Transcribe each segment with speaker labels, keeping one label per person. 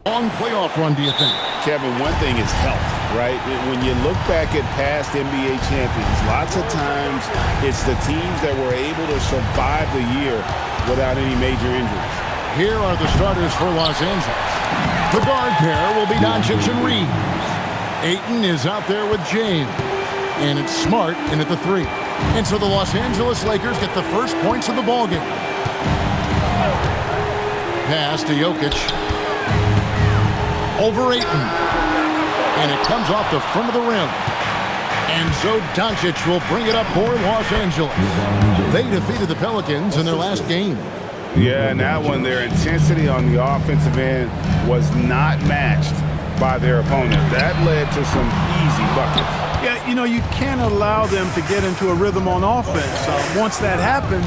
Speaker 1: Long playoff run, do you think?
Speaker 2: Kevin, one thing is health, right? When you look back at past NBA champions, lots of times it's the teams that were able to survive the year without any major injuries.
Speaker 1: Here are the starters for Los Angeles. The guard pair will be Doncic and Reed. Ayton is out there with James. And it's Smart in at the 3. And so the Los Angeles Lakers get the first points of the ballgame. Pass to Jokic. Over Ayton. And it comes off the front of the rim. And so Doncic will bring it up for Los Angeles. They defeated the Pelicans in their last game.
Speaker 2: Yeah, and that one, their intensity on the offensive end was not matched by their opponent. That led to some easy buckets.
Speaker 3: Yeah, you know, you can't allow them to get into a rhythm on offense. Once that happens,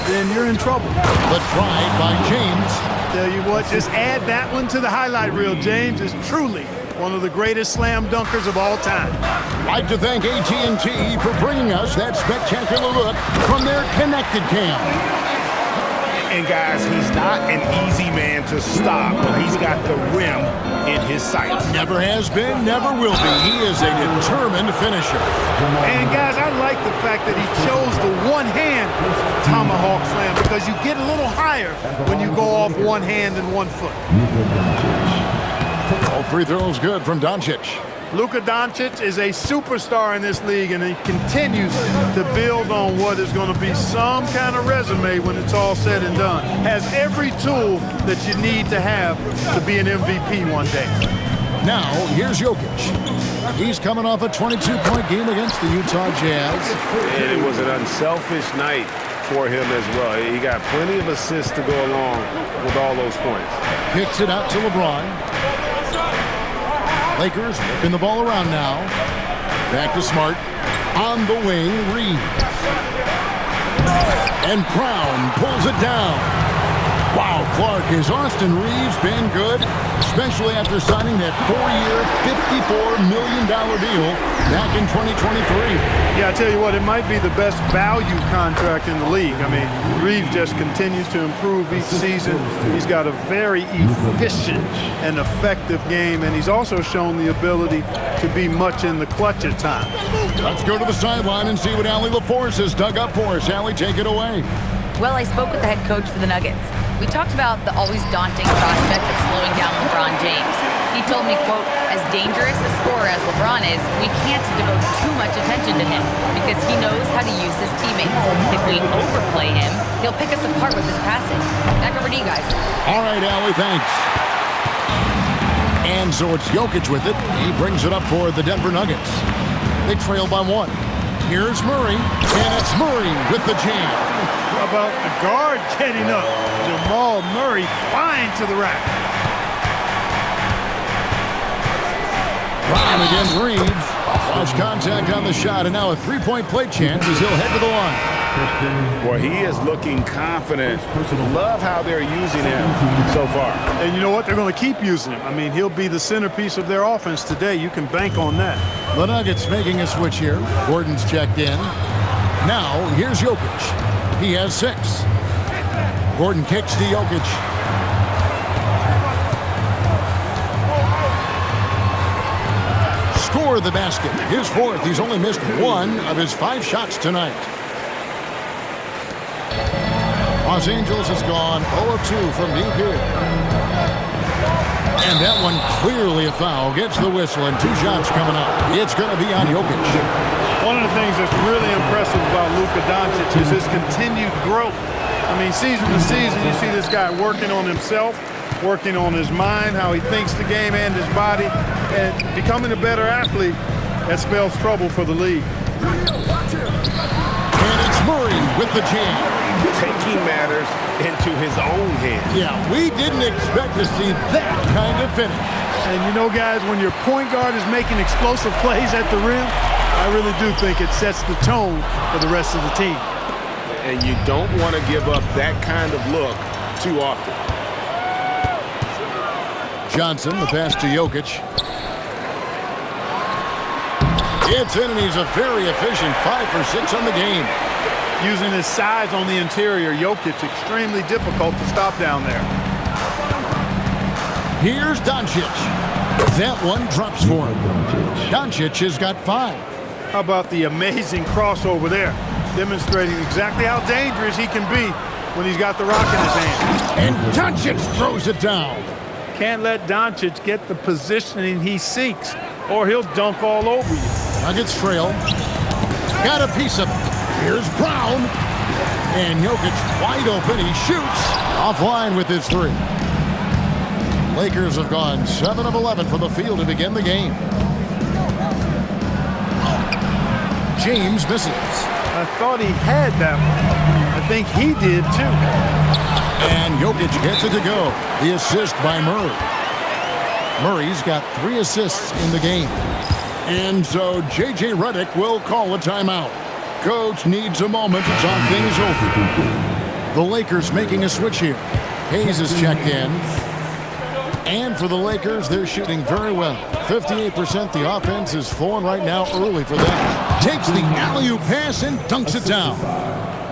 Speaker 3: then you're in trouble.
Speaker 1: The drive by James.
Speaker 3: Tell you what, just add that one to the highlight reel. James is truly one of the greatest slam dunkers of all time.
Speaker 1: I'd like to thank AT&T for bringing us that spectacular look from their Connected Cam.
Speaker 2: And guys, he's not an easy man to stop, but he's got the rim in his sights.
Speaker 1: Never has been, never will be. He is a determined finisher.
Speaker 3: And guys, I like the fact that he chose the one-hand tomahawk slam because you get a little higher when you go off one hand and 1 foot.
Speaker 1: All free throws good from Doncic.
Speaker 3: Luka Doncic is a superstar in this league, and he continues to build on what is going to be some kind of resume when it's all said and done. Has every tool that you need to have to be an MVP one day.
Speaker 1: Now, here's Jokic. He's coming off a 22-point game against the Utah Jazz.
Speaker 2: And it was an unselfish night for him as well. He got plenty of assists to go along with all those points.
Speaker 1: Kicks it out to LeBron. Lakers whipping the ball around now. Back to Smart. On the wing, Reed. And Brown pulls it down. Wow, Clark, has Austin Reeves been good? Especially after signing that 4-year, $54 million deal back in 2023.
Speaker 3: Yeah, I tell you what, it might be the best value contract in the league. I mean, Reeves just continues to improve each season. He's got a very efficient and effective game, and he's also shown the ability to be much in the clutch at times.
Speaker 1: Let's go to the sideline and see what Allie LaForce has dug up for us. Allie, take it away.
Speaker 4: Well, I spoke with the head coach for the Nuggets. We talked about the always daunting prospect of slowing down LeBron James. He told me, quote, as dangerous a scorer as LeBron is, we can't devote too much attention to him because he knows how to use his teammates. If we overplay him, he'll pick us apart with his passing. Back over to you guys.
Speaker 1: All right, Allie, thanks. And so it's Jokic with it. He brings it up for the Denver Nuggets. They trail by 1. Here's Murray, and it's Murray with the jam.
Speaker 3: How about the guard getting up? Jamal Murray flying to the rack.
Speaker 1: Ryan against Reeves. Lost contact on the shot, and now a 3-point play chance as he'll head to the line.
Speaker 2: Well, he is looking confident. Love how they're using him so far.
Speaker 3: And you know what? They're going to keep using him. I mean, he'll be the centerpiece of their offense today. You can bank on that.
Speaker 1: The Nuggets making a switch here. Gordon's checked in. Now, here's Jokic. He has 6. Gordon kicks to Jokic. Score the basket. His 4th. He's only missed 1 of his 5 shots tonight. Los Angeles has gone 0 of 2 from deep here. And that one clearly a foul. Gets the whistle and 2 shots coming up. It's going to be on Jokic.
Speaker 3: One of the things that's really impressive about Luka Doncic is his continued growth. I mean, season to season, you see this guy working on himself, working on his mind, how he thinks the game and his body, and becoming a better athlete. That spells trouble for the league.
Speaker 1: And it's Murray with the jam.
Speaker 2: Taking matters into his own hands.
Speaker 1: Yeah, we didn't expect to see that kind of finish.
Speaker 3: And you know, guys, when your point guard is making explosive plays at the rim, I really do think it sets the tone for the rest of the team.
Speaker 2: And you don't want to give up that kind of look too often.
Speaker 1: Johnson, the pass to Jokic. It's in, and he's a very efficient 5 for 6 on the game.
Speaker 3: Using his size on the interior, Jokic extremely difficult to stop down there.
Speaker 1: Here's Doncic. That one drops for him. Doncic has got 5.
Speaker 3: How about the amazing crossover there? Demonstrating exactly how dangerous he can be when he's got the rock in his hand.
Speaker 1: And Doncic throws it down.
Speaker 3: Can't let Doncic get the positioning he seeks, or he'll dunk all over you.
Speaker 1: Nuggets trail. Got a piece of it. Here's Brown. And Jokic wide open. He shoots offline with his 3. Lakers have gone 7 of 11 from the field to begin the game. James misses.
Speaker 3: I thought he had that one. I think he did too.
Speaker 1: And Jokic gets it to go. The assist by Murray. Murray's got 3 assists in the game. And so J.J. Redick will call a timeout. Coach needs a moment to talk things over. The Lakers making a switch here. Hayes is checked in. And for the Lakers, they're shooting very well. 58%. The offense is flowing right now early for them. Takes the alley-oop pass and dunks it down.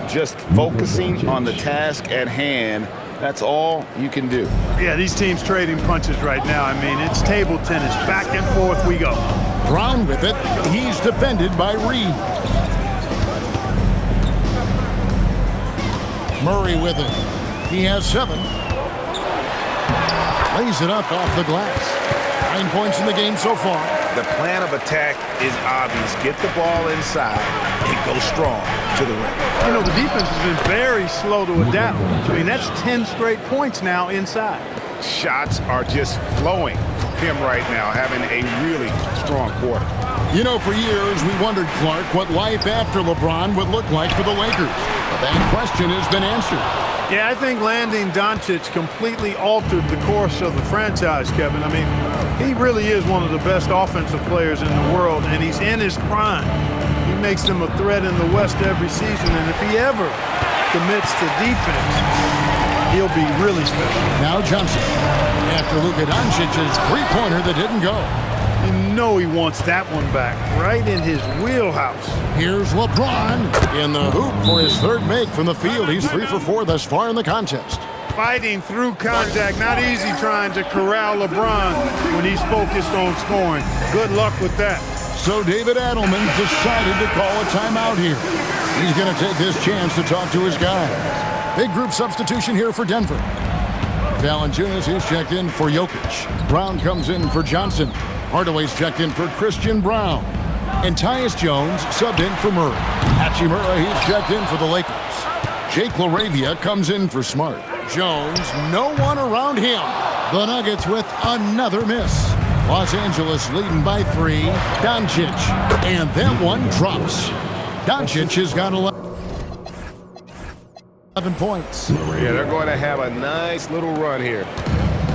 Speaker 2: Just focusing on the task at hand. That's all you can do.
Speaker 3: Yeah, these teams trading punches right now. I mean, it's table tennis. Back and forth we go.
Speaker 1: Brown with it. He's defended by Reed. Murray with it. He has 7. Lays it up off the glass. 9 points in the game so far.
Speaker 2: The plan of attack is obvious. Get the ball inside and go strong to the rim.
Speaker 3: You know, the defense has been very slow to adapt. I mean, that's 10 straight points now inside.
Speaker 2: Shots are just flowing for him right now, having a really strong quarter.
Speaker 1: You know, for years we wondered, Clark, what life after LeBron would look like for the Lakers. But that question has been answered.
Speaker 3: Yeah, I think landing Doncic completely altered the course of the franchise, Kevin. I mean, he really is one of the best offensive players in the world, and he's in his prime. He makes them a threat in the West every season, and if he ever commits to defense, he'll be really special.
Speaker 1: Now Johnson, after Luka Doncic's 3-pointer that didn't go.
Speaker 3: You know he wants that one back, right in his wheelhouse.
Speaker 1: Here's LeBron in the hoop for his 3rd make from the field. He's 3 for 4 thus far in the contest.
Speaker 3: Fighting through contact, not easy trying to corral LeBron when he's focused on scoring. Good luck with that.
Speaker 1: So David Adelman decided to call a timeout here. He's going to take this chance to talk to his guys. Big group substitution here for Denver. Valanciunas is checked in for Jokic. Brown comes in for Johnson. Hardaway's checked in for Christian Brown. And Tyus Jones subbed in for Murray. Hachimura, he's checked in for the Lakers. Jake LaRavia comes in for Smart. Jones, no one around him. The Nuggets with another miss. Los Angeles leading by 3. Doncic. And that one drops. Doncic has got 11 points.
Speaker 2: Yeah, they're going to have a nice little run here.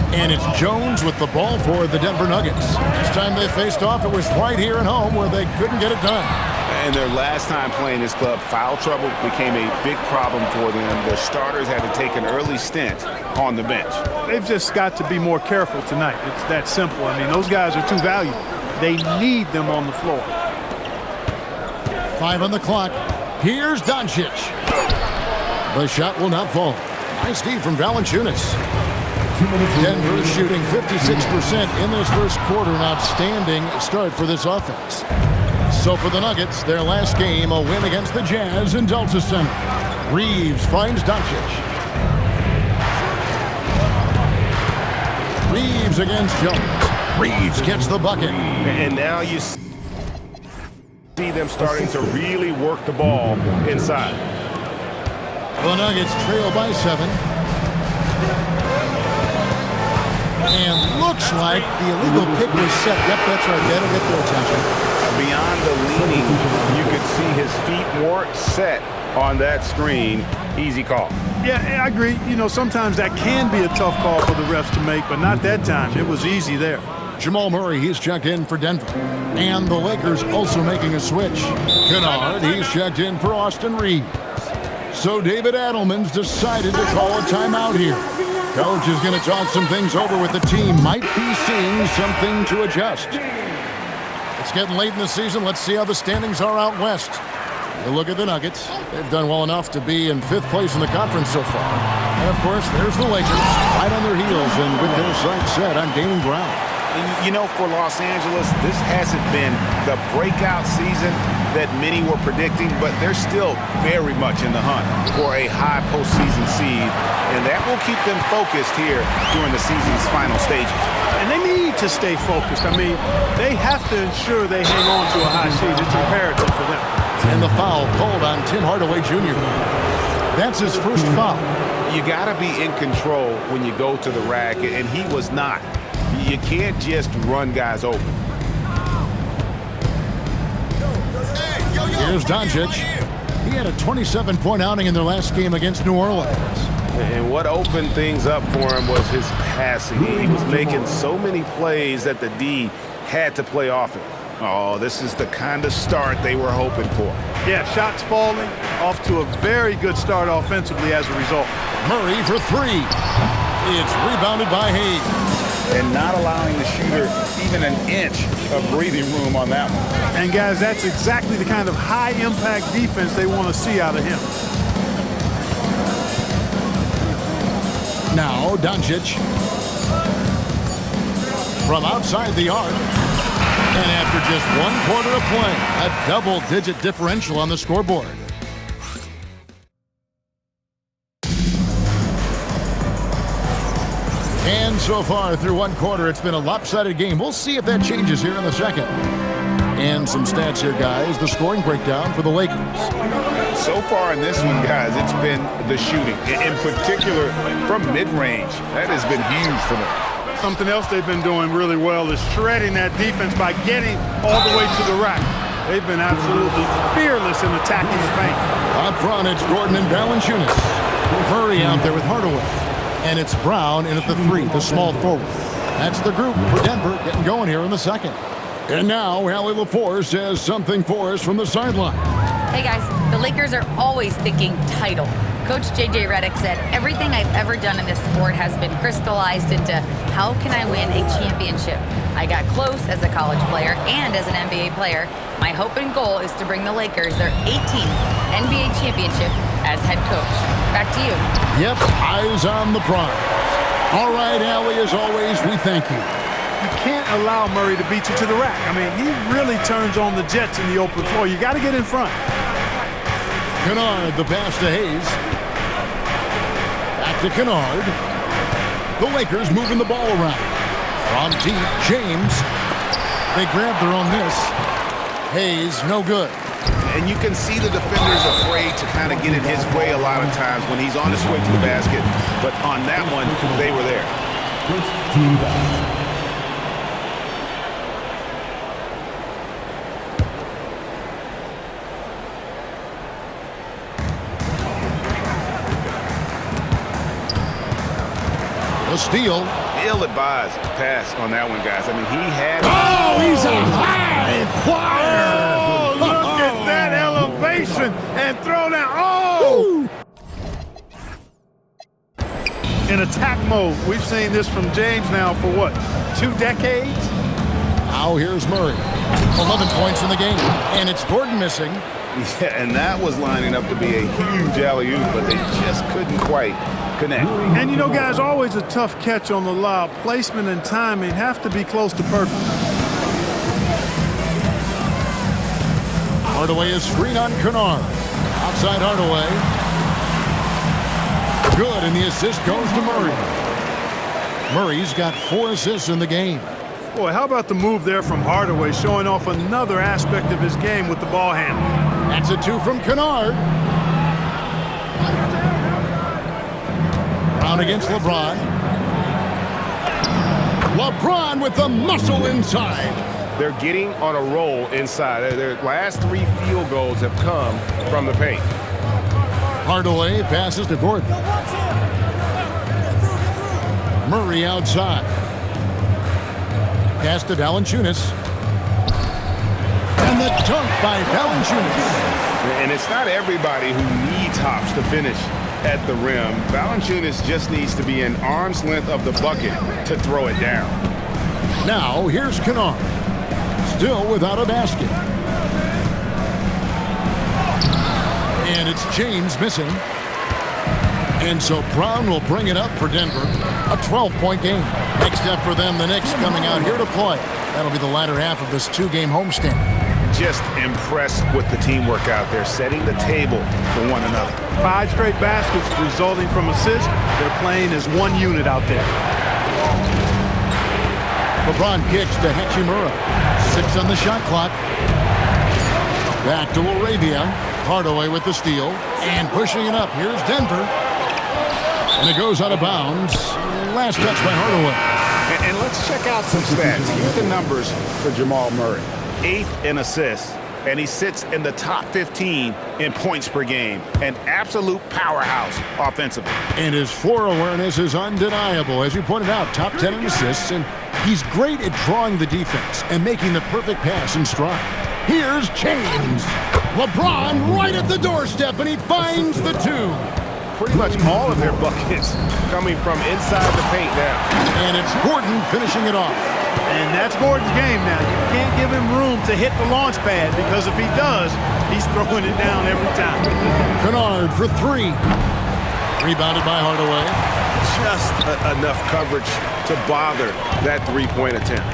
Speaker 1: And it's Jones with the ball for the Denver Nuggets. Last time they faced off, it was right here at home where they couldn't get it done.
Speaker 2: And their last time playing this club, foul trouble became a big problem for them. Their starters had to take an early stint on the bench.
Speaker 3: They've just got to be more careful tonight. It's that simple. I mean, those guys are too valuable. They need them on the floor.
Speaker 1: 5 on the clock. Here's Doncic. The shot will not fall. Nice D from Valanciunas. Denver shooting 56% in this first quarter. An outstanding start for this offense. So for the Nuggets, their last game, a win against the Jazz in Delta Center. Reeves finds Doncic. Reeves against Jones. Reeves gets the bucket.
Speaker 2: And now you see them starting to really work the ball inside.
Speaker 1: The Nuggets trail by 7. And looks like the illegal kick was set. Yep, that's right. That'll get their attention.
Speaker 2: Beyond the leaning, you could see his feet weren't set on that screen. Easy call.
Speaker 3: Yeah, I agree. You know, sometimes that can be a tough call for the refs to make, but not that time. It was easy there.
Speaker 1: Jamal Murray, he's checked in for Denver. And the Lakers also making a switch. Kennard, he's checked in for Austin Reeves. So David Adelman's decided to call a timeout here. Coach is going to talk some things over with the team. Might be seeing something to adjust. It's getting late in the season. Let's see how the standings are out west. You look at the Nuggets. They've done well enough to be in 5th place in the conference so far. And, of course, there's the Lakers right on their heels and with their sights set on gaining ground.
Speaker 2: You know, for Los Angeles, this hasn't been the breakout season that many were predicting, but they're still very much in the hunt for a high postseason seed, and that will keep them focused here during the season's final stages.
Speaker 3: And they need to stay focused. I mean, they have to ensure they hang on to a high seed. It's imperative for them.
Speaker 1: And the foul called on Tim Hardaway Jr. That's his first foul.
Speaker 2: You got to be in control when you go to the rack, and he was not. You can't just run guys over.
Speaker 1: Here's Doncic. He had a 27-point outing in their last game against New Orleans.
Speaker 2: And what opened things up for him was his passing. He was making so many plays that the D had to play off him. Oh, this is the kind of start they were hoping for.
Speaker 3: Yeah, shots falling, off to a very good start offensively as a result.
Speaker 1: Murray for three. It's rebounded by Hayes.
Speaker 2: And not allowing the shooter even an inch of breathing room on that one.
Speaker 3: And, guys, that's exactly the kind of high-impact defense they want to see out of him.
Speaker 1: Now, Doncic. From outside the arc. And after just 1 quarter of play, a double-digit differential on the scoreboard. And so far through 1 quarter, it's been a lopsided game. We'll see if that changes here in the second. And some stats here, guys. The scoring breakdown for the Lakers.
Speaker 2: So far in this one, guys, it's been the shooting. In particular, from mid-range. That has been huge for them.
Speaker 3: Something else they've been doing really well is shredding that defense by getting all the way to the rack. They've been absolutely fearless in attacking the paint.
Speaker 1: Up front, it's Gordon and Valanciunas. Murray out there with Hardaway. And it's Brown in at the three, the small forward. That's the group for Denver getting going here in the second. And now, Allie LaForce says something for us from the sideline.
Speaker 4: Hey guys, the Lakers are always thinking title. Coach J.J. Redick said, everything I've ever done in this sport has been crystallized into how can I win a championship? I got close as a college player and as an NBA player. My hope and goal is to bring the Lakers their 18th NBA championship as head coach. Back to you.
Speaker 1: Yep, eyes on the prize. All right, Allie, as always, we thank you.
Speaker 3: You can't allow Murray to beat you to the rack. I mean, he really turns on the Jets in the open floor. You got to get in front.
Speaker 1: Kennard, the pass to Hayes. Back to Kennard. The Lakers moving the ball around. From deep, James. They grab their own miss. Hayes, no good.
Speaker 2: And you can see the defenders afraid to kind of get in his way a lot of times when he's on his way to the basket. But on that one, they were there.
Speaker 5: First team back.
Speaker 1: The steal.
Speaker 2: Ill-advised pass on that one, guys. I mean, he had...
Speaker 1: Oh, he's a high flyer.
Speaker 3: Oh, look at that elevation and throw down. Oh! In attack mode. We've seen this from James now for what, 2 decades?
Speaker 1: Now here's Murray. 11 points in the game. And it's Gordon missing.
Speaker 2: Yeah, and that was lining up to be a huge alley-oop, but they just couldn't quite connect.
Speaker 3: And you know, guys, always a tough catch on the lob. Placement and timing have to be close to perfect.
Speaker 1: Hardaway is screen on Kennard. Outside Hardaway. Good, and the assist goes to Murray. Murray's got 4 assists in the game.
Speaker 3: Boy, how about the move there from Hardaway, showing off another aspect of his game with the ball handling.
Speaker 1: That's a 2 from Kennard. Brown against LeBron. LeBron with the muscle inside.
Speaker 2: They're getting on a roll inside. Their last 3 field goals have come from the paint.
Speaker 1: Hardaway passes to Gordon. Murray outside. Pass to Valanciunas. And the dunk by Valanciunas.
Speaker 2: And it's not everybody who needs hops to finish at the rim. Valanciunas just needs to be an arm's length of the bucket to throw it down.
Speaker 1: Now here's Kennard. Still without a basket. And it's James missing. And so Brown will bring it up for Denver. A 12-point game. Next up for them, the Knicks coming out here to play. That'll be the latter half of this two-game homestand.
Speaker 2: Just impressed with the teamwork out there, setting the table for one another.
Speaker 3: 5 straight baskets resulting from assists. They're playing as one unit out there.
Speaker 1: LeBron kicks to Hachimura. 6 on the shot clock. Back to Laravia. Hardaway with the steal. And pushing it up. Here's Denver. And it goes out of bounds. Last touch by Hardaway.
Speaker 2: And let's check out some stats. Here are the numbers for Jamal Murray. 8th in assists, and he sits in the top 15 in points per game. An absolute powerhouse offensively.
Speaker 1: And his floor awareness is undeniable. As you pointed out, top 10 in assists, and he's great at drawing the defense and making the perfect pass in stride. Here's James. LeBron right at the doorstep, and he finds the 2.
Speaker 2: Pretty much all of their buckets coming from inside the paint now.
Speaker 1: And it's Gordon finishing it off.
Speaker 3: And that's Gordon's game now. You can't give him room to hit the launch pad because if he does, he's throwing it down every time.
Speaker 1: Kennard for 3. Rebounded by Hardaway.
Speaker 2: Just enough coverage to bother that three-point attempt.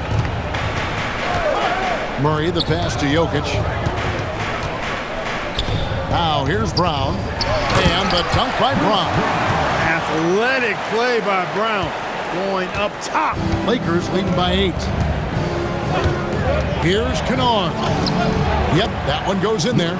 Speaker 1: Murray, the pass to Jokic. Now here's Brown. And the dunk by Brown.
Speaker 3: Athletic play by Brown. Going up top.
Speaker 1: Lakers leading by 8. Here's Kennard. Yep, that one goes in there.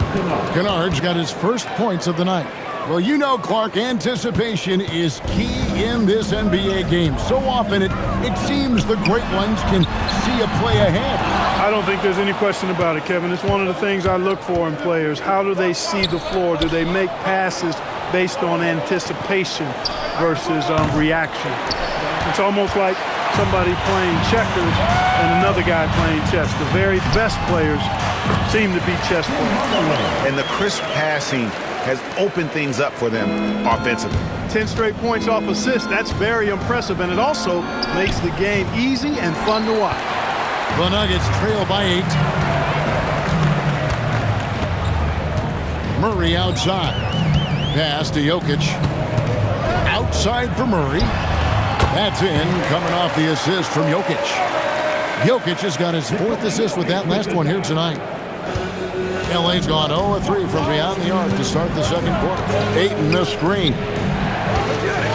Speaker 1: Kennard's got his first points of the night. Well, you know, Clark, anticipation is key in this NBA game. So often it seems the great ones can see a play ahead.
Speaker 3: I don't think there's any question about it, Kevin. It's one of the things I look for in players. How do they see the floor? Do they make passes based on anticipation versus reaction? It's almost like somebody playing checkers and another guy playing chess. The very best players seem to be chess players.
Speaker 2: And the crisp passing has opened things up for them offensively.
Speaker 3: 10 straight points off assists. That's very impressive, and it also makes the game easy and fun to watch.
Speaker 1: The Nuggets trail by 8. Murray outside. Pass to Jokic. Outside for Murray. That's in, coming off the assist from Jokic. Jokic has got his 4th assist with that last one here tonight. LA's gone 0-3 from beyond the arc to start the second quarter. Ayton the screen.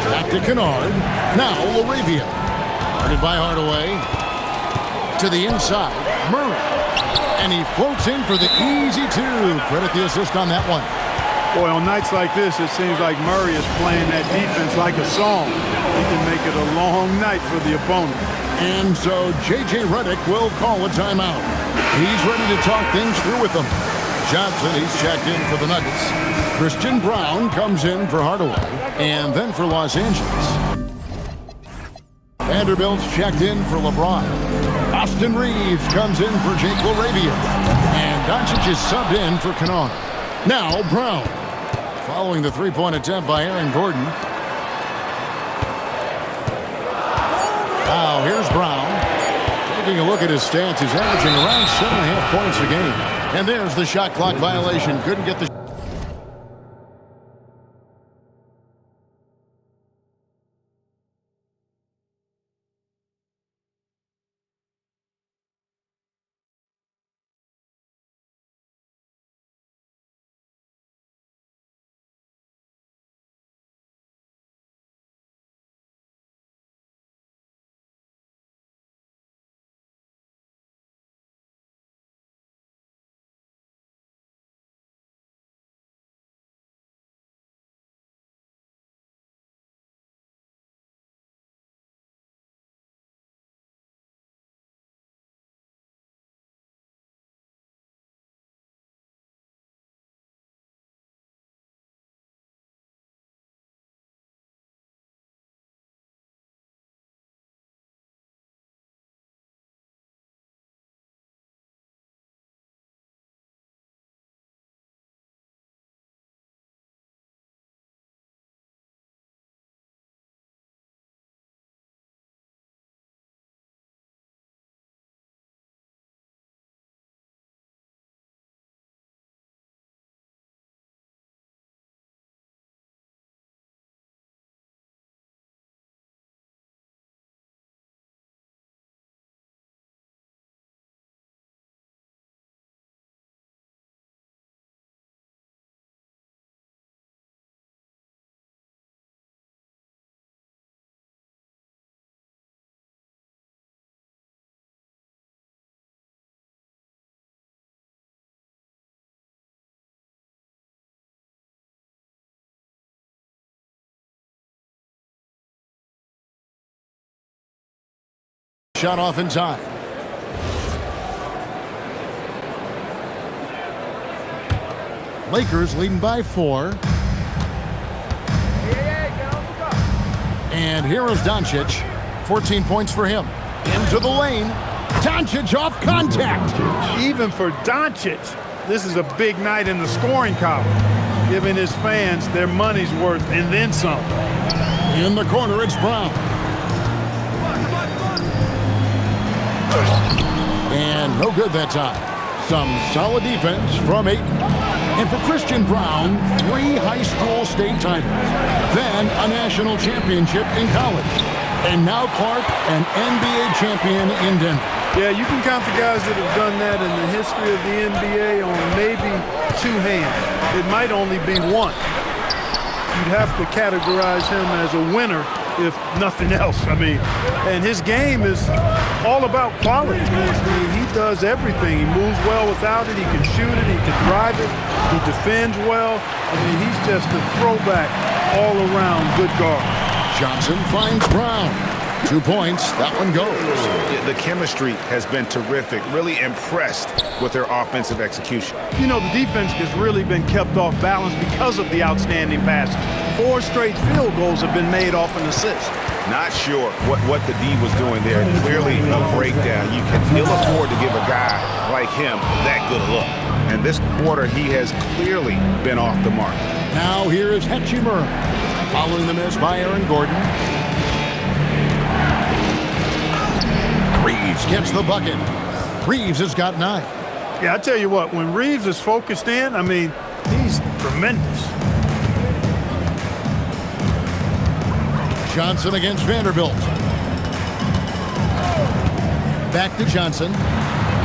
Speaker 1: Back to Kennard. Now Laravia. Guarded by Hardaway. To the inside. Murray. And he floats in for the easy 2. Credit the assist on that one.
Speaker 3: Boy, on nights like this, it seems like Murray is playing that defense like a song. He can make it a long night for the opponent.
Speaker 1: And so J.J. Redick will call a timeout. He's ready to talk things through with them. Johnson, he's checked in for the Nuggets. Christian Brown comes in for Hardaway. And then for Los Angeles. Vanderbilt's checked in for LeBron. Austin Reeves comes in for Jake Laravia. And Doncic is subbed in for Kennard. Now Brown. Following the three-point attempt by Aaron Gordon. Now here's Brown. Taking a look at his stats, he's averaging around 7.5 points a game. And there's the shot clock violation. Couldn't get the Shot off in time. Lakers leading by 4. And here is Doncic. 14 points for him. Into the lane. Doncic off contact.
Speaker 3: Even for Doncic, this is a big night in the scoring column, giving his fans their money's worth and then some.
Speaker 1: In the corner, it's Brown. And no good that time. Some solid defense from Ayton. And for Christian Brown, 3 high school state titles. Then a national championship in college. And now Clark, an NBA champion in Denver.
Speaker 3: Yeah, you can count the guys that have done that in the history of the NBA on maybe 2 hands. It might only be 1. You'd have to categorize him as a winner, if nothing else. I mean, and his game is all about quality. He does everything. He moves well without it. He can shoot it. He can drive it. He defends well. I mean, he's just a throwback all-around good guard.
Speaker 1: Johnson finds Brown. 2 points. That one goes.
Speaker 2: The chemistry has been terrific. Really impressed with their offensive execution.
Speaker 3: You know, the defense has really been kept off balance because of the outstanding passes. 4 straight field goals have been made off an assist.
Speaker 2: Not sure what the D was doing there. Clearly a breakdown. You can ill afford to give a guy like him that good a look. And this quarter, he has clearly been off the mark.
Speaker 1: Now here is Hachimura. Following the miss by Aaron Gordon. Reeves gets the bucket. Reeves has got 9.
Speaker 3: Yeah, I tell you what, when Reeves is focused in, I mean, he's tremendous.
Speaker 1: Johnson against Vanderbilt. Back to Johnson.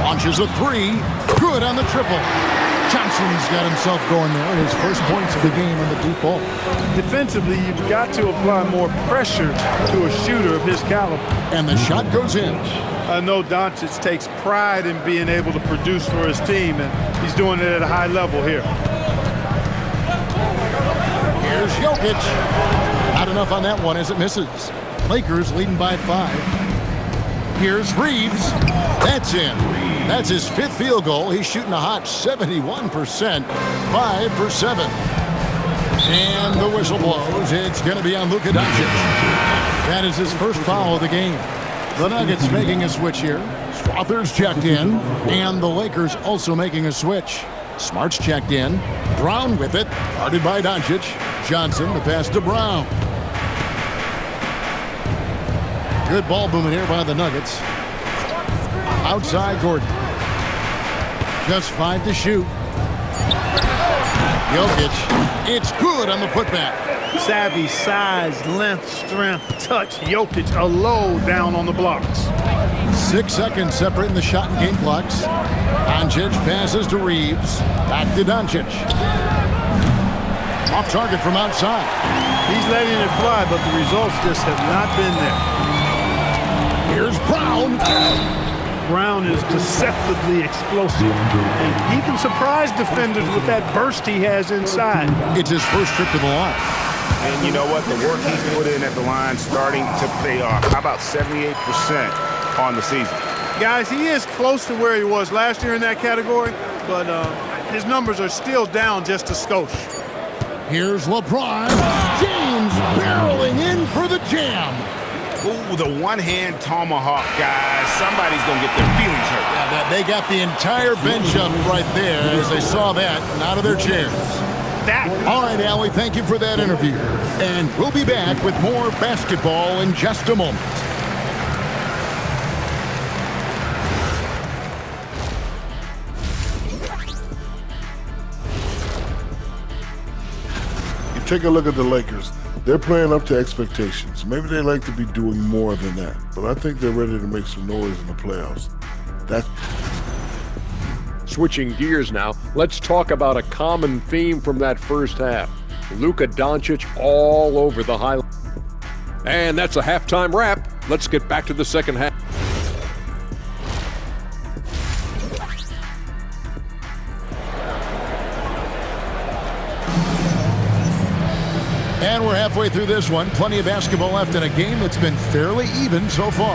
Speaker 1: Launches a 3. Good on the triple. Johnson's got himself going there. His first points of the game on the deep ball.
Speaker 3: Defensively, you've got to apply more pressure to a shooter of his caliber.
Speaker 1: And the shot goes in.
Speaker 3: I know Doncic takes pride in being able to produce for his team, and he's doing it at a high level here.
Speaker 1: Here's Jokic. Not enough on that one as it misses. Lakers leading by 5. Here's Reeves. That's in. That's his 5th field goal. He's shooting a hot 71%. 5 for 7. And the whistle blows. It's going to be on Luka Doncic. That is his first foul of the game. The Nuggets making a switch here. Struthers checked in. And the Lakers also making a switch. Smart's checked in. Brown with it. Guarded by Doncic. Johnson, the pass to Brown. Good ball movement here by the Nuggets. Outside Gordon. Just 5 to shoot. Jokic. It's good on the putback.
Speaker 3: Savvy, size, length, strength, touch. Jokic a low down on the blocks.
Speaker 1: 6 seconds separating the shot and game clocks. Doncic passes to Reeves. Back to Doncic. Off target from outside.
Speaker 3: He's letting it fly, but the results just have not been there.
Speaker 1: Here's Brown.
Speaker 3: Brown is deceptively explosive, and he can surprise defenders with that burst he has inside.
Speaker 1: It's his first trip to the line.
Speaker 2: And you know what? The work he's put in at the line starting to pay off. How about 78% on the season?
Speaker 3: Guys, he is close to where he was last year in that category, but his numbers are still down just a skosh.
Speaker 1: Here's LeBron James barreling in for the jam.
Speaker 2: Ooh, the one-hand tomahawk, guys. Somebody's going to get their feelings hurt.
Speaker 1: Yeah, they got the entire bench up right there as they saw that and out of their chairs. All right, Allie, thank you for that interview. And we'll be back with more basketball in just a moment.
Speaker 6: Take a look at the Lakers. They're playing up to expectations. Maybe they like to be doing more than that, but I think they're ready to make some noise in the playoffs.
Speaker 7: Switching gears now, let's talk about a common theme from that first half. Luka Doncic all over the highlight. And that's a halftime wrap. Let's get back to the second half.
Speaker 1: And we're halfway through this one. Plenty of basketball left in a game that's been fairly even so far.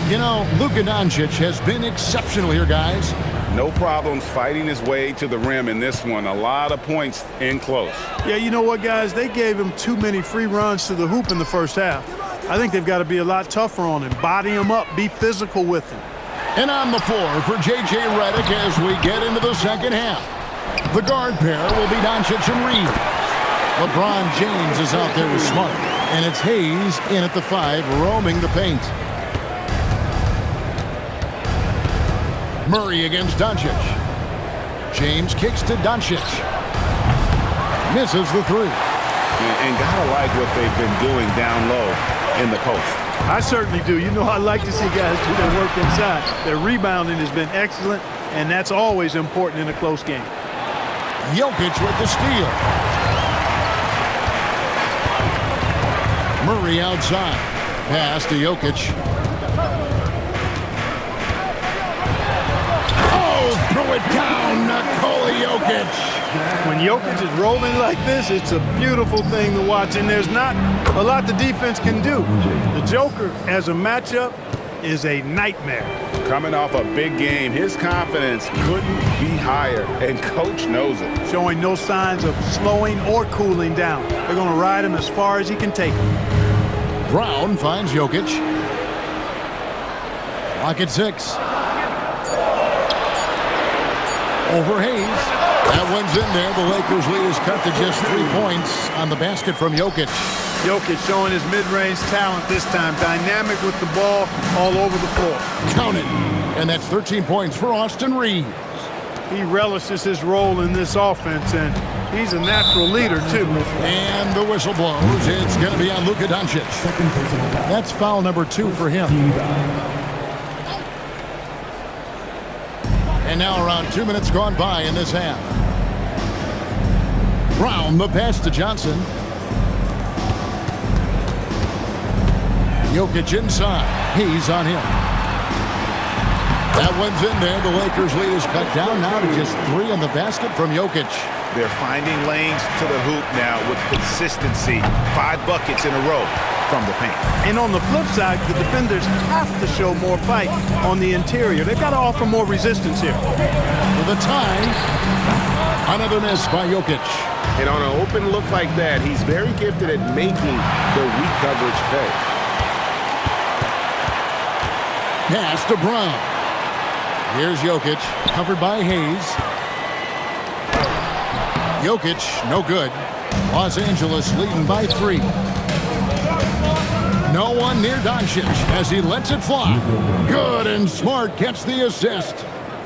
Speaker 1: You know, Luka Doncic has been exceptional here, guys.
Speaker 2: No problems fighting his way to the rim in this one. A lot of points in close.
Speaker 3: Yeah, you know what, guys? They gave him too many free runs to the hoop in the first half. I think they've got to be a lot tougher on him. Body him up. Be physical with him.
Speaker 1: And on the floor for J.J. Redick as we get into the second half. The guard pair will be Doncic and Reed. LeBron James is out there with Smart. And it's Hayes in at the 5, roaming the paint. Murray against Doncic. James kicks to Doncic. Misses the 3.
Speaker 2: And gotta like what they've been doing down low in the post.
Speaker 3: I certainly do. You know, I like to see guys do their work inside. Their rebounding has been excellent, and that's always important in a close game.
Speaker 1: Jokic with the steal. Murray outside. Pass to Jokic. Oh, throw it down, Nikola Jokic.
Speaker 3: When Jokic is rolling like this, it's a beautiful thing to watch, and there's not a lot the defense can do. The Joker, as a matchup, is a nightmare.
Speaker 2: Coming off a big game, his confidence couldn't be higher, and Coach knows it.
Speaker 3: Showing no signs of slowing or cooling down. They're going to ride him as far as he can take him.
Speaker 1: Brown finds Jokic. Clock at 6. Over Hayes. That one's in there. The Lakers lead is cut to just 3 points on the basket from Jokic.
Speaker 3: Jokic showing his mid-range talent this time. Dynamic with the ball all over the floor.
Speaker 1: Count it. And that's 13 points for Austin Reeves.
Speaker 3: He relishes his role in this offense, and he's a natural leader, too.
Speaker 1: And the whistle blows. It's going to be on Luka Doncic. That's foul number 2 for him. And now around 2 minutes gone by in this half. Brown, the pass to Johnson. Jokic inside. He's on him. That one's in there. The Lakers lead is cut down now to just 3 on the basket from Jokic.
Speaker 2: They're finding lanes to the hoop now with consistency. 5 buckets in a row from the paint.
Speaker 3: And on the flip side, the defenders have to show more fight on the interior. They've got to offer more resistance here.
Speaker 1: For the time, another miss by Jokic.
Speaker 2: And on an open look like that, he's very gifted at making the weak coverage pay.
Speaker 1: Pass to Brown. Here's Jokic, covered by Hayes. Jokic, no good. Los Angeles leading by 3. No one near Doncic as he lets it fly. Good, and Smart gets the assist.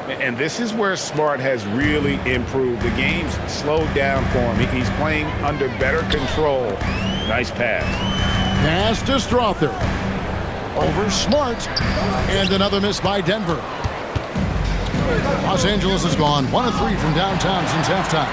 Speaker 2: And this is where Smart has really improved. The game's slowed down for him. He's playing under better control. Nice pass.
Speaker 1: Pass to Strother. Over Smart. And another miss by Denver. Los Angeles has gone 1 of 3 from downtown since halftime.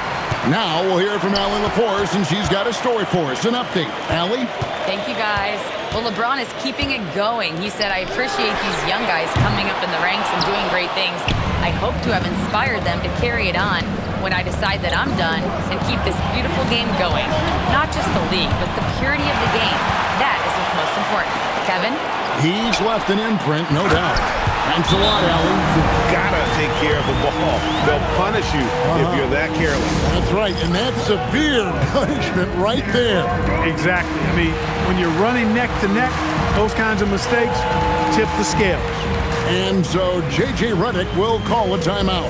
Speaker 1: Now we'll hear from Allie LaForce, and she's got a story for us. An update. Allie?
Speaker 4: Thank you, guys. Well, LeBron is keeping it going. He said, I appreciate these young guys coming up in the ranks and doing great things. I hope to have inspired them to carry it on when I decide that I'm done and keep this beautiful game going. Not just the league, but the purity of the game. That is what's most important. Kevin?
Speaker 1: He's left an imprint, no doubt. Thanks a lot, Allie.
Speaker 2: Gotta take care of the ball. They'll punish you if you're that careless.
Speaker 1: That's right, and that's severe punishment right there.
Speaker 3: Exactly. I mean, when you're running neck to neck, those kinds of mistakes tip the scales.
Speaker 1: And so J.J. Redick will call a timeout.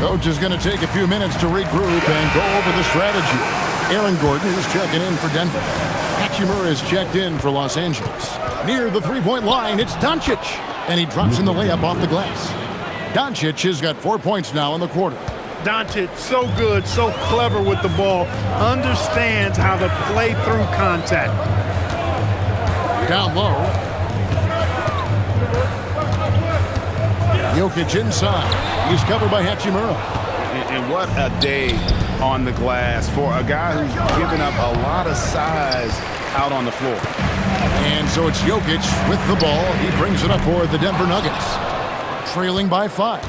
Speaker 1: Coach is going to take a few minutes to regroup and go over the strategy. Aaron Gordon is checking in for Denver. Hachimura is checked in for Los Angeles. Near the three-point line, it's Doncic. And he drops in the layup off the glass. Doncic has got 4 points now in the quarter.
Speaker 3: Doncic, so good, so clever with the ball. Understands how to play through contact.
Speaker 1: Down low. Jokic inside. He's covered by Hachimura.
Speaker 2: And what a day on the glass for a guy who's given up a lot of size out on the floor.
Speaker 1: And so it's Jokic with the ball. He brings it up for the Denver Nuggets. Trailing by 5.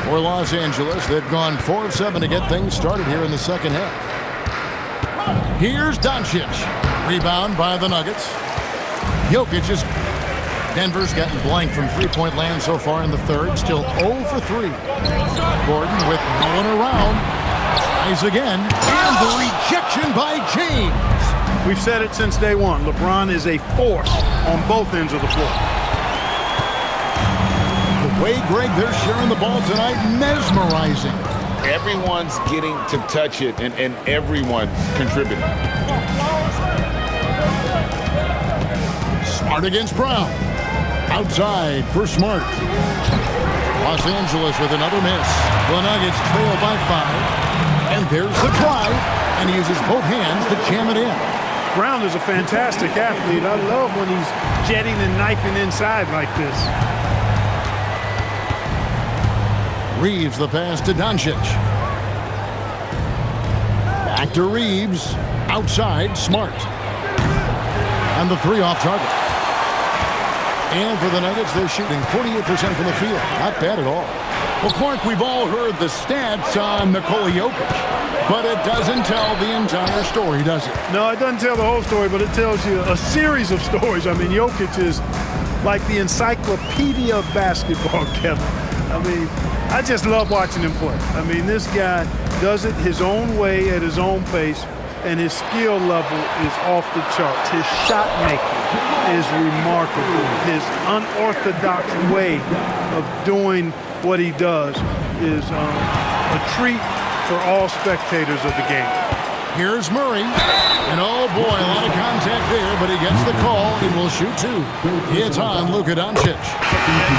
Speaker 1: For Los Angeles, they've gone 4 of 7 to get things started here in the second half. Here's Doncic. Rebound by the Nuggets. Jokic is Denver's gotten blank from three-point land so far in the third. Still 0 for 3. Gordon with no one around. Tries again. And the rejection by James.
Speaker 3: We've said it since day one. LeBron is a force on both ends of the floor.
Speaker 1: The way, Greg, they're sharing the ball tonight, mesmerizing.
Speaker 2: Everyone's getting to touch it, and everyone contributing.
Speaker 1: Smart against Brown. Outside for Smart. Los Angeles with another miss. The Nuggets trail by 5. And there's the drive. And he uses both hands to jam it in.
Speaker 3: Brown is a fantastic athlete. I love when he's jetting and knifing inside like this.
Speaker 1: Reeves the pass to Doncic. Back to Reeves. Outside, Smart. And the 3 off target. And for the Nuggets, they're shooting 48% from the field. Not bad at all. Well, Clark, we've all heard the stats on Nikola Jokic, but it doesn't tell the entire story, does it?
Speaker 3: No, it doesn't tell the whole story, but it tells you a series of stories. I mean, Jokic is like the encyclopedia of basketball, Kevin. I mean, I just love watching him play. I mean, this guy does it his own way at his own pace, and his skill level is off the charts. His shot making is remarkable. His unorthodox way of doing what he does is a treat for all spectators of the game.
Speaker 1: Here's Murray. And oh boy, a lot of contact there, but he gets the call and will shoot 2. It's on Luka Doncic.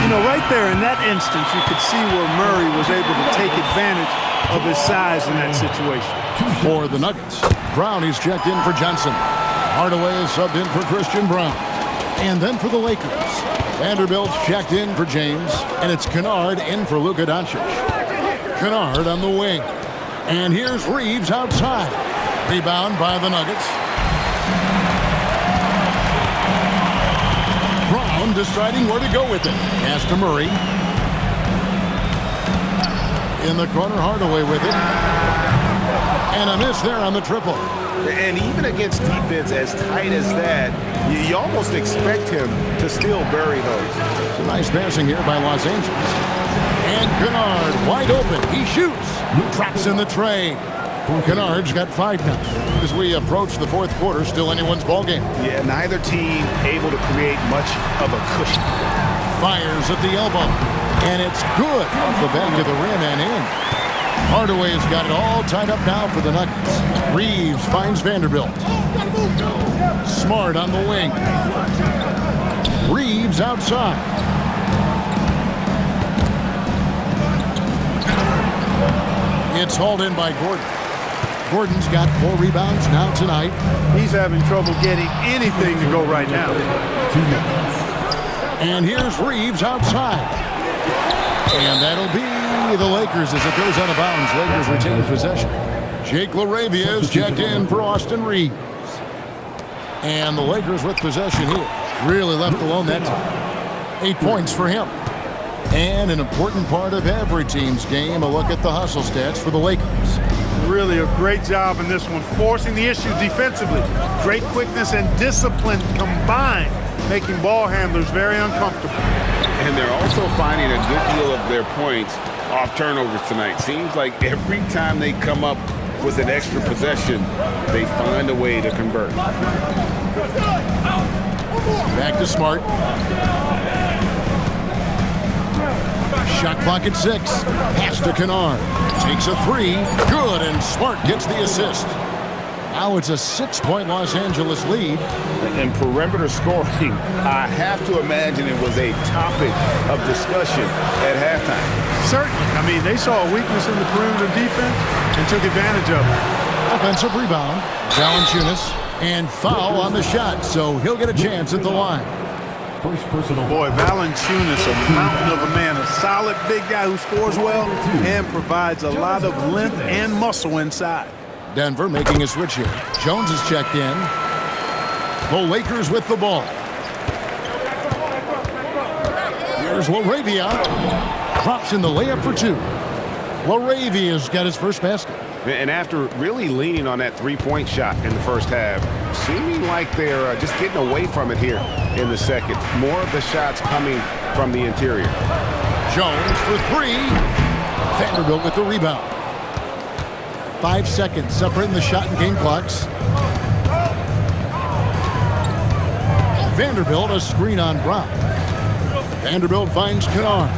Speaker 3: You know, right there in that instance, you could see where Murray was able to take advantage of his size in that situation.
Speaker 1: For the Nuggets, Brown is checked in for Johnson. Hardaway is subbed in for Christian Brown. And then for the Lakers, Vanderbilt's checked in for James, and it's Kennard in for Luka Doncic. Kennard on the wing. And here's Reeves outside. Rebound by the Nuggets. Brown deciding where to go with it. Pass to Murray. In the corner, Hardaway with it. And a miss there on the triple.
Speaker 2: And even against defense as tight as that, you almost expect him to still bury those.
Speaker 1: Some nice passing here by Los Angeles. And Kennard wide open. He shoots. Traps in the tray. Kennard's got 5 now. As we approach the fourth quarter, still anyone's ball game.
Speaker 2: Yeah, neither team able to create much of a cushion.
Speaker 1: Fires at the elbow. And it's good off the back of the rim and in. Hardaway's got it all tied up now for the Nuggets. Reeves finds Vanderbilt. Smart on the wing. Reeves outside. It's hauled in by Gordon. Gordon's got 4 rebounds now tonight.
Speaker 3: He's having trouble getting anything to go right now.
Speaker 1: And here's Reeves outside. And that'll be the Lakers as it goes out of bounds. Lakers retain possession. Jake LaRavia is checked in for Austin Reeves. And the Lakers with possession here. Really left alone that time. 8 points for him. And an important part of every team's game, a look at the hustle stats for the Lakers.
Speaker 3: Really a great job in this one, forcing the issue defensively. Great quickness and discipline combined, making ball handlers very uncomfortable.
Speaker 2: And they're also finding a good deal of their points off turnovers tonight. Seems like every time they come up with an extra possession, they find a way to convert.
Speaker 1: Back to Smart. Shot clock at 6. Pass to Kennard. Takes a 3. Good, and Smart gets the assist. Now it's a 6-point Los Angeles lead.
Speaker 2: And perimeter scoring, I have to imagine it was a topic of discussion at halftime.
Speaker 3: Certainly. I mean, they saw a weakness in the perimeter defense and took advantage of it.
Speaker 1: Offensive rebound. Valanciunas. And foul on the shot, so he'll get a chance at the line.
Speaker 5: First personal.
Speaker 3: Boy, Valanciunas, a mountain of a man, a solid big guy who scores well and provides a lot of length and muscle inside.
Speaker 1: Denver making a switch here. Jones is checked in. The Lakers with the ball. Here's LaRavia. Drops in the layup for 2. LaRavia's got his first basket.
Speaker 2: And after really leaning on that 3-point shot in the first half, seeming like they're just getting away from it here in the second. More of the shots coming from the interior.
Speaker 1: Jones for three. Vanderbilt with the rebound. 5 seconds separating the shot and game clocks. Vanderbilt a screen on Brown. Vanderbilt finds Kennard.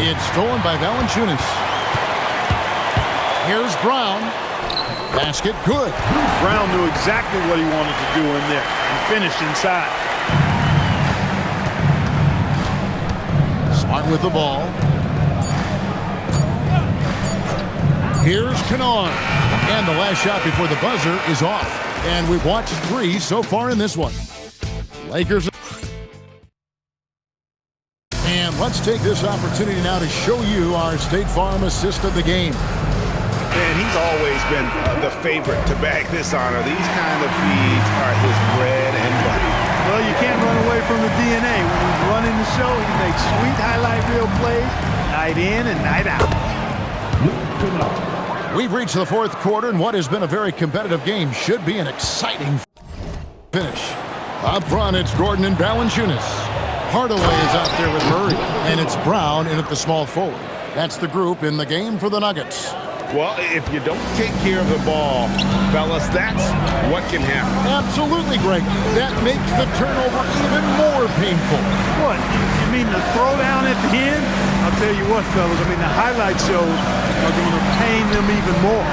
Speaker 1: It's stolen by Valanciunas. Here's Brown. Basket good.
Speaker 3: Brown knew exactly what he wanted to do in there and finished inside.
Speaker 1: Smart with the ball. Here's Kennard. And the last shot before the buzzer is off. And we've watched 3 so far in this one. Lakers. And let's take this opportunity now to show you our State Farm assist of the game.
Speaker 2: And he's always been the favorite to bag this honor. These kind of feeds are his bread and butter.
Speaker 3: Well, you can't run away from the DNA. When he's running the show, he makes sweet highlight reel plays night in and night out.
Speaker 1: We've reached the fourth quarter, and what has been a very competitive game should be an exciting finish. Up front, it's Gordon and Valanciunas. Hardaway is out there with Murray, and it's Brown in at the small forward. That's the group in the game for the Nuggets.
Speaker 2: Well, if you don't take care of the ball, fellas, that's what can happen.
Speaker 1: Absolutely, Greg. That makes the turnover even more painful.
Speaker 3: What? You mean the throwdown at the end? I'll tell you what, fellas. I mean, the highlight shows are going to pain them even more.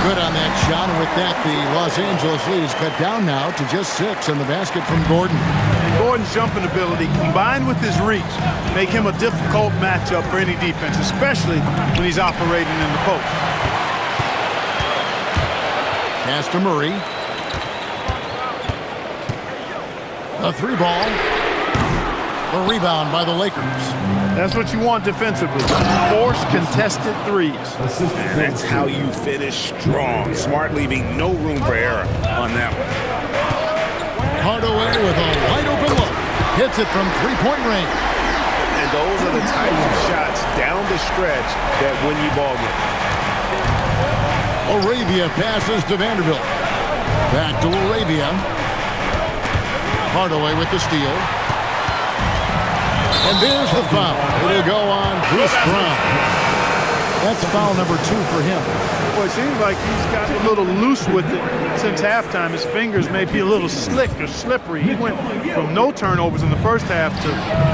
Speaker 1: Good on that shot. And with that, the Los Angeles lead is cut down now to just 6 in the basket from Gordon.
Speaker 3: And Gordon's jumping ability, combined with his reach, make him a difficult matchup for any defense, especially when he's operating in the post.
Speaker 1: Pass to Murray. A 3-ball. A rebound by the Lakers.
Speaker 3: That's what you want defensively. Force contested threes.
Speaker 2: And that's how you finish strong. Smart, leaving no room for error on that one.
Speaker 1: Hardaway with a wide open look. Hits it from 3-point range.
Speaker 2: And those are the types of shots down the stretch that win you ball games.
Speaker 1: Arabia passes to Vanderbilt. Back to Arabia. Hardaway with the steal. And there's the foul. It'll go on Bruce Brown. That's foul number 2 for him.
Speaker 3: Well, it seems like he's gotten a little loose with it since halftime. His fingers may be a little slick or slippery. He went from no turnovers in the first half to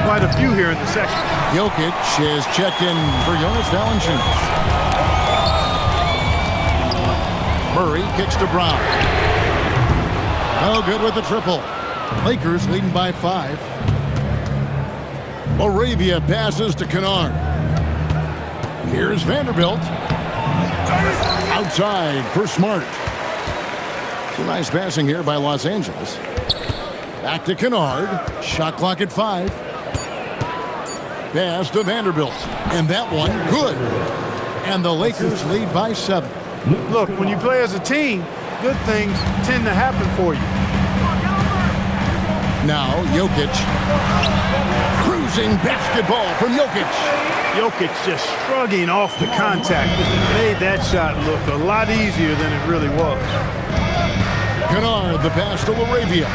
Speaker 3: quite a few here in the second.
Speaker 1: Jokic is checked in for Jonas Valanciunas. Murray kicks to Brown. No good with the triple. Lakers leading by 5. Arabia passes to Kennard. Here's Vanderbilt. Outside for Smart. Some nice passing here by Los Angeles. Back to Kennard. Shot clock at 5. Pass to Vanderbilt. And that one, good. And the Lakers lead by 7.
Speaker 3: Look, when you play as a team, good things tend to happen for you.
Speaker 1: Now, Jokic. Cruising basketball from Jokic.
Speaker 3: Jokic just shrugging off the contact. Made that shot look a lot easier than it really was.
Speaker 1: Kennard, the pass to Arabia.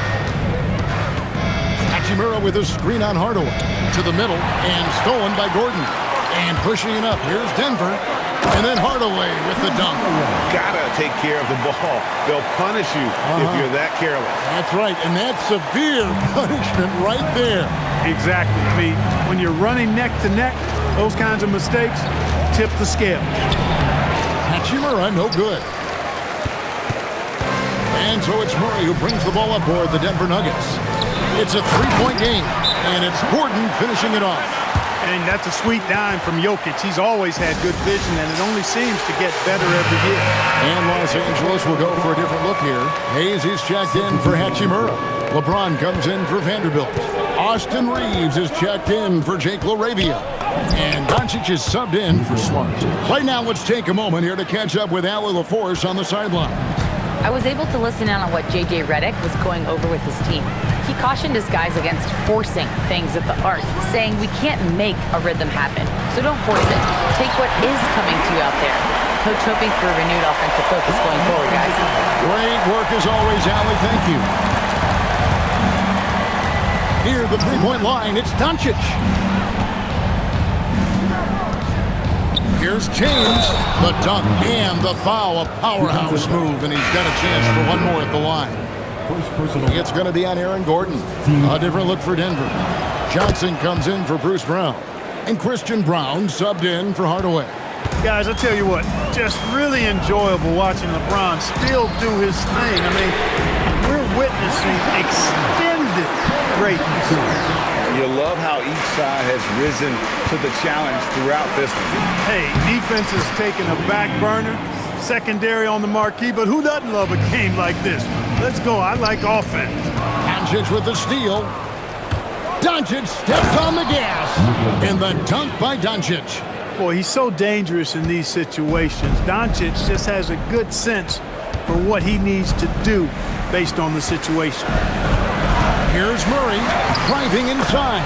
Speaker 1: Hachimura with a screen on Hardaway. To the middle, and stolen by Gordon. And pushing it up. Here's Denver. And then Hardaway with the dunk.
Speaker 2: Gotta take care of the ball. They'll punish you if you're that careless.
Speaker 1: That's right, and that's severe punishment right there.
Speaker 3: Exactly. I mean, when you're running neck to neck, those kinds of mistakes tip the scale.
Speaker 1: Hachimura, no good. And so it's Murray who brings the ball up for the Denver Nuggets. It's a 3-point game, and it's Gordon finishing it off.
Speaker 3: And that's a sweet dime from Jokic. He's always had good vision, and it only seems to get better every year.
Speaker 1: And Los Angeles will go for a different look here. Hayes is checked in for Hachimura. LeBron comes in for Vanderbilt. Austin Reeves is checked in for Jake LaRavia. And Doncic is subbed in for Smart. Right now, let's take a moment here to catch up with Allie LaForce on the sideline.
Speaker 4: I was able to listen in on what J.J. Redick was going over with his team. He cautioned his guys against forcing things at the arc, saying we can't make a rhythm happen, so don't force it. Take what is coming to you out there. Coach hoping for renewed offensive focus going forward, guys.
Speaker 1: Great work as always, Allie. Thank you. Near the three-point line, it's Doncic. Here's James. The dunk and the foul. A powerhouse move, and he's got a chance for one more at the line.
Speaker 5: First personal.
Speaker 1: It's going to be on Aaron Gordon. A different look for Denver. Johnson comes in for Bruce Brown. And Christian Brown subbed in for Hardaway.
Speaker 3: Guys, I tell you what, just really enjoyable watching LeBron still do his thing. I mean, we're witnessing extended greatness.
Speaker 2: You love how each side has risen to the challenge throughout this one.
Speaker 3: Hey, defense is taking a back burner, secondary on the marquee, but who doesn't love a game like this? Let's go. I like offense.
Speaker 1: Doncic with the steal. Doncic steps on the gas. And the dunk by Doncic.
Speaker 3: Boy, he's so dangerous in these situations. Doncic just has a good sense for what he needs to do based on the situation.
Speaker 1: Here's Murray driving inside.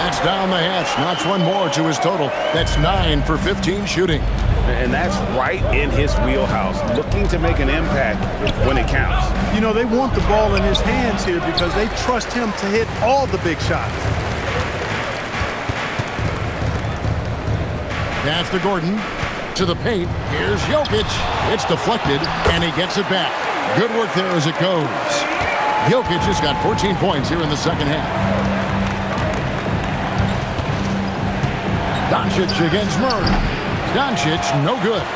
Speaker 1: That's down the hatch. Knocks one more to his total. That's 9 for 15 shooting.
Speaker 2: And that's right in his wheelhouse, looking to make an impact when it counts.
Speaker 3: You know, they want the ball in his hands here because they trust him to hit all the big shots.
Speaker 1: Pass to Gordon. To the paint. Here's Jokic. It's deflected, and he gets it back. Good work there as it goes. Jokic has got 14 points here in the second half. Doncic against Murray. Doncic, no good.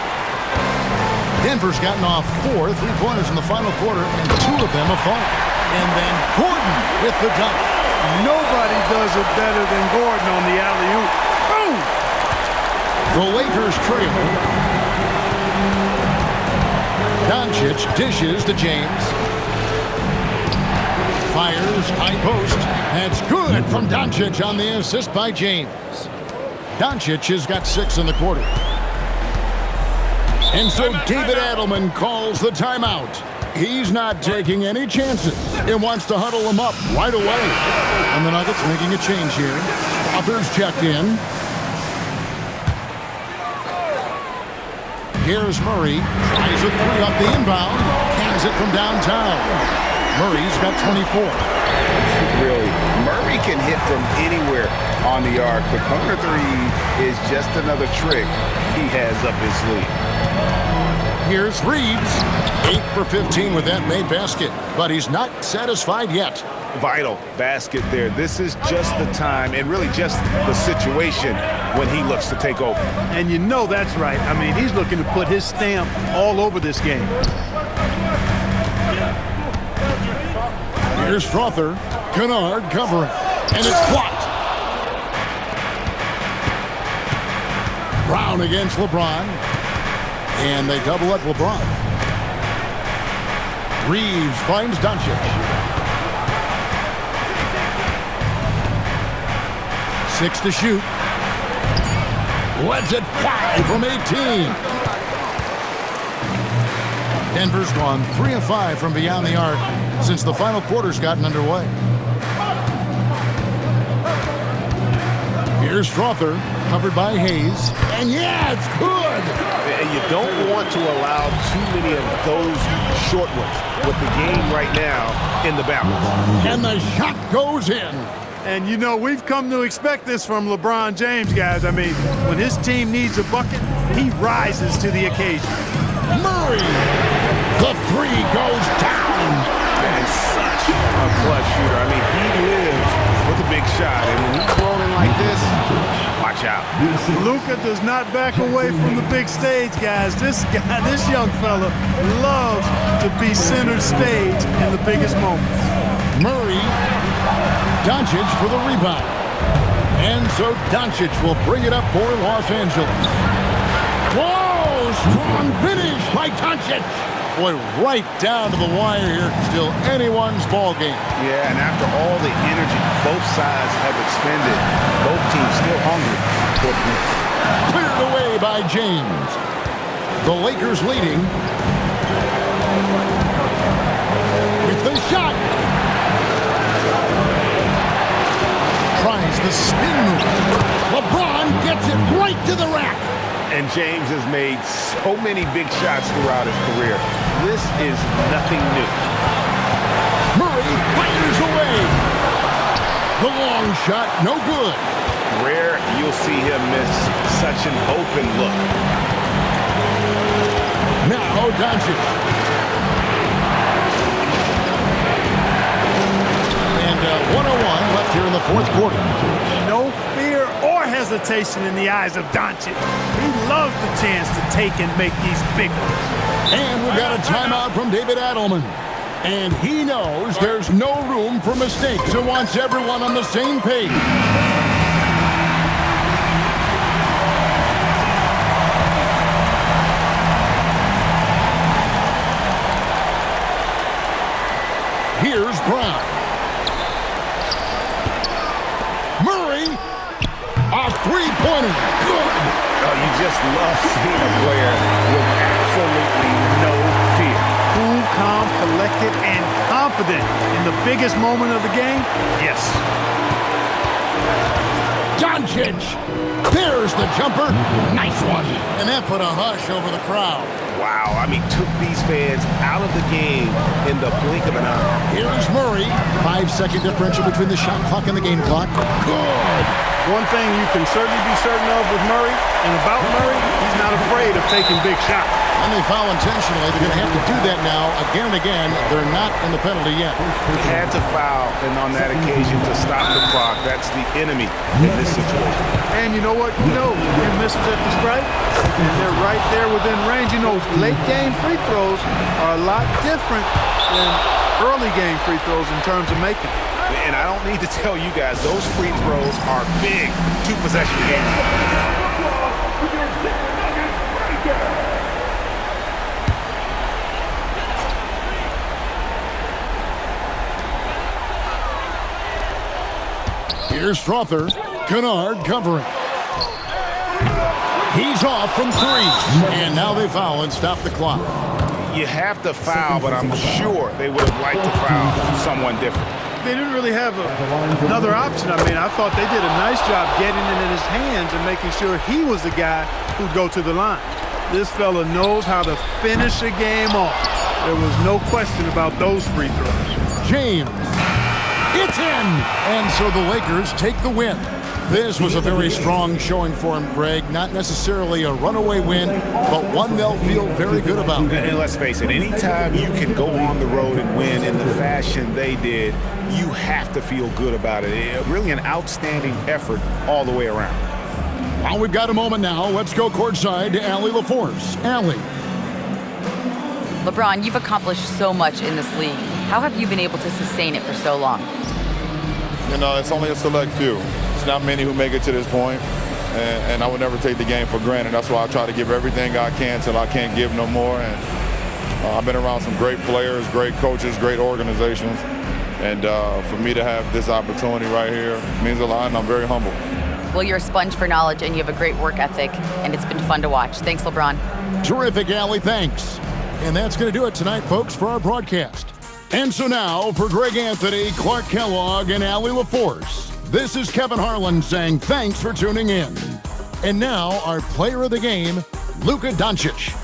Speaker 1: Denver's gotten off 4 3-pointers in the final quarter, and 2 of them have fallen. And then Gordon with the dunk.
Speaker 3: Nobody does it better than Gordon on the alley-oop. Boom!
Speaker 1: The Lakers trail. Doncic dishes to James. Fires, high post. That's good from Doncic on the assist by James. Doncic has got 6 in the quarter. And so David Adelman calls the timeout. He's not taking any chances. He wants to huddle him up right away. And the Nuggets making a change here. Others checked in. Here's Murray. Tries a 3 off the inbound. Cans it from downtown. Murray's got 24.
Speaker 2: Really, Murray can hit from anywhere on the arc. The corner 3 is just another trick he has up his sleeve.
Speaker 1: Here's Reeves. 8 for 15 with that made basket. But he's not satisfied yet.
Speaker 2: Vital basket there. This is just the time and really just the situation when he looks to take over.
Speaker 3: And you know that's right. I mean, he's looking to put his stamp all over this game.
Speaker 1: Here's Strother. Kennard covering. And it's blocked. Brown against LeBron. And they double up LeBron. Reeves finds Doncic. 6 to shoot. Lets it fly from 18. Denver's gone 3 of 5 from beyond the arc since the final quarter's gotten underway. Here's Strother, covered by Hayes. And yeah, it's good!
Speaker 2: And you don't want to allow too many of those short ones with the game right now in the balance.
Speaker 1: And the shot goes in.
Speaker 3: And, you know, we've come to expect this from LeBron James, guys. I mean, when his team needs a bucket, he rises to the occasion.
Speaker 1: Murray! The 3 goes down!
Speaker 2: And such a clutch shooter. I mean, he lives with a big shot. And when he's rolling like this, watch out.
Speaker 3: Luka does not back away from the big stage, guys. This guy, this young fella, loves to be center stage in the biggest moments.
Speaker 1: Murray, Doncic for the rebound. And so Doncic will bring it up for Los Angeles. Whoa! Strong finish by Doncic. Boy, right down to the wire here. Still anyone's ball game.
Speaker 2: Yeah, and after all the energy both sides have expended, both teams still hungry for the win.
Speaker 1: Cleared away by James. The Lakers leading. With the shot. Tries the spin move. LeBron gets it right to the rack.
Speaker 2: And James has made so many big shots throughout his career. This is nothing new.
Speaker 1: Murray fires away. The long shot, no good.
Speaker 2: Rare you'll see him miss such an open look.
Speaker 1: Now Doncic. And 1:01 left here in the fourth quarter.
Speaker 3: No fear or hesitation in the eyes of Doncic. He loves the chance to take and make these big ones.
Speaker 1: And we've got a timeout from David Adelman. And he knows there's no room for mistakes and wants everyone on the same page. Here's Brown. Murray, a three-pointer. Good.
Speaker 2: Oh, you just love seeing a player with absolutely no fear.
Speaker 3: Cool, calm, collected, and confident in the biggest moment of the game? Yes.
Speaker 1: Doncic. There's the jumper. Nice one. And that put a hush over the crowd.
Speaker 2: Wow, I mean, took these fans out of the game in the blink of an eye.
Speaker 1: Here's Murray. 5-second differential between the shot clock and the game clock. Good.
Speaker 3: One thing you can certainly be certain of with Murray and about Murray, he's not afraid of taking big shots.
Speaker 1: And they foul intentionally. They're going to have to do that now again and again. They're not in the penalty yet.
Speaker 2: He had to foul, and on that occasion to stop the clock. That's the enemy in this situation.
Speaker 3: And you know what? You know, he misses at the stripe, and they're right there within range. You know, late game free throws are a lot different than early game free throws in terms of making.
Speaker 2: And I don't need to tell you guys, those free throws are big two-possession games.
Speaker 1: Here's Strother. Kennard covering. He's off from three. And now they foul and stop the clock.
Speaker 2: You have to foul, but I'm sure they would have liked to foul someone different.
Speaker 3: They didn't really have another option. I mean, I thought they did a nice job getting it in his hands and making sure he was the guy who'd go to the line. This fella knows how to finish a game off. There was no question about those free throws.
Speaker 1: James. It's in! And so the Lakers take the win. This was a very strong showing for him, Greg. Not necessarily a runaway win, but one they'll feel very good about.
Speaker 2: And let's face it, anytime you can go on the road and win in the fashion they did, you have to feel good about it. Really an outstanding effort all the way around.
Speaker 1: Well, we've got a moment now. Let's go courtside to Allie LaForce. Allie.
Speaker 4: LeBron, you've accomplished so much in this league. How have you been able to sustain it for so long?
Speaker 8: You know, it's only a select few. It's not many who make it to this point, and I would never take the game for granted. That's why I try to give everything I can till I can't give no more. And I've been around some great players, great coaches, great organizations, and for me to have this opportunity right here means a lot, and I'm very humble.
Speaker 4: Well, you're a sponge for knowledge, and you have a great work ethic, and it's been fun to watch. Thanks, LeBron.
Speaker 1: Terrific, Allie. Thanks. And that's going to do it tonight, folks, for our broadcast. And so now, for Greg Anthony, Clark Kellogg, and Allie LaForce, this is Kevin Harlan saying thanks for tuning in. And now, our player of the game, Luka Doncic.